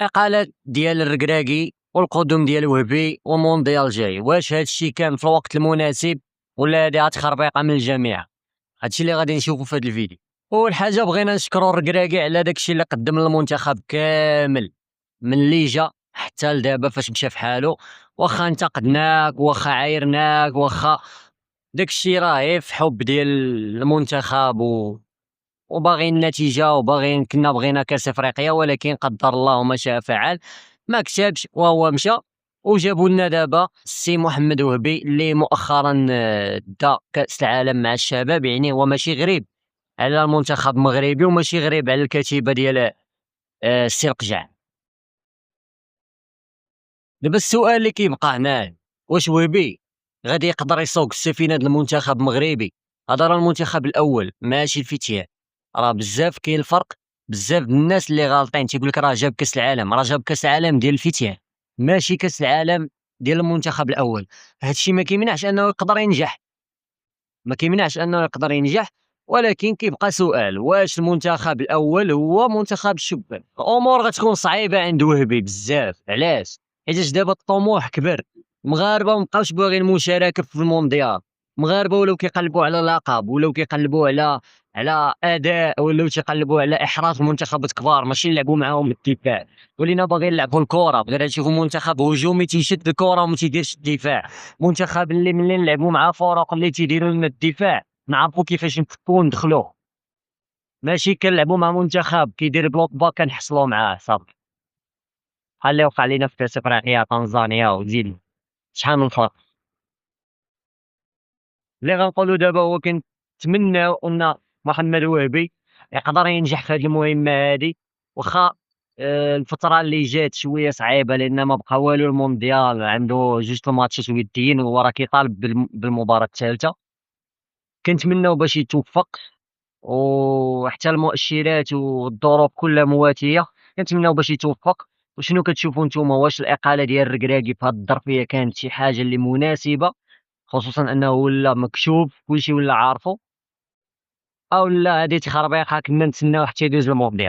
إقالة ديال الركراكي والقدوم ديال وهبي ومونديال جاي، واش هادشي كان في الوقت المناسب ولا هادي عاد خربيقة من الجميع؟ هادشي اللي غادي نشوفو في هاد الفيديو. أول حاجة بغينا نشكرو الركراكي على داكشي اللي قدم للمنتخب كامل من اللي جا حتى لدابا فاش مشى فحالو، واخا انتقدناك واخا عايرناك واخا داكشي راه في حب ديال المنتخب وباغيين النتيجة وباغيين كنا بغينا كاس افريقيا، ولكن قدر الله ما شاء فعل، ما كتبش وهو مشى. وجابوا لنا دابا السي محمد وهبي اللي مؤخرا دا كاس العالم مع الشباب، يعني هو ماشي غريب على المنتخب المغربي وماشي غريب على الكتيبة ديال السي القجع. دابا السؤال اللي كيبقى هنا، واش وهبي غادي يقدر يسوق السفينة ديال المنتخب المغربي؟ هذا راه المنتخب الاول ماشي الفتيان، راه بزاف كاين الفرق. بزاف د الناس اللي غالطين تيقول لك راه جاب كاس العالم، راه جاب كاس العالم ديال الفتيان ماشي كاس العالم ديال المنتخب الاول. هادشي ما كيمنعش انه يقدر ينجح، ما كيمنعش انه يقدر ينجح، ولكن كيبقى سؤال، واش المنتخب الاول هو منتخب الشبان؟ الامور غتكون صعيبه عند وهبي بزاف. علاش؟ حيتاش دابا الطموح كبر، المغاربه مابقاوش باغيين المشاركه في المونديال، المغاربه ولاو كيقلبوا على لقب، ولاو كيقلبوا على اداء، ولاو تيقلبوا على احراز منتخبات كبار، ماشي نلعبوا معاهم الدفاع. ولينا باغيين نلعبوا الكره، بغينا نشوفوا منتخب هجومي تيشد الكره وما تيديرش الدفاع، منتخب اللي ملي نلعبوا مع فرق اللي تيديروا لنا الدفاع نعرفوا كيفاش نفكوا وندخلوه، ماشي كنلعبوا مع منتخب كيدير بلوك با كنحصلوا معاه صافي، بحال اللي وقع لينا في كاس افريقيا تنزانيا وزيد شحال من فرق. اللي غنقولوا دابا هو كنتمناو ان محمد وهبي يقدر ينجح في هذه المهمه هذه، واخا الفتره اللي جات شويه صعيبه لان ما بقى والو، المونديال عنده جوج الماتشات وديين وهو راه كيطالب بالمباراه الثالثه. كنتمناو باش يتوفق وحتى المؤشرات والظروف كلها مواتية، كنتمناو باش يتوفق. وشنو كتشوفوا نتوما، واش الإقالة ديال الركراكي في هاد الظرفية كانت شي حاجة اللي مناسبة، خصوصا أنه ولا مكشوف كلشي ولا عارفو، أو لا هادي تخربيقة كنا نتسناو حتى يدوز المونديال؟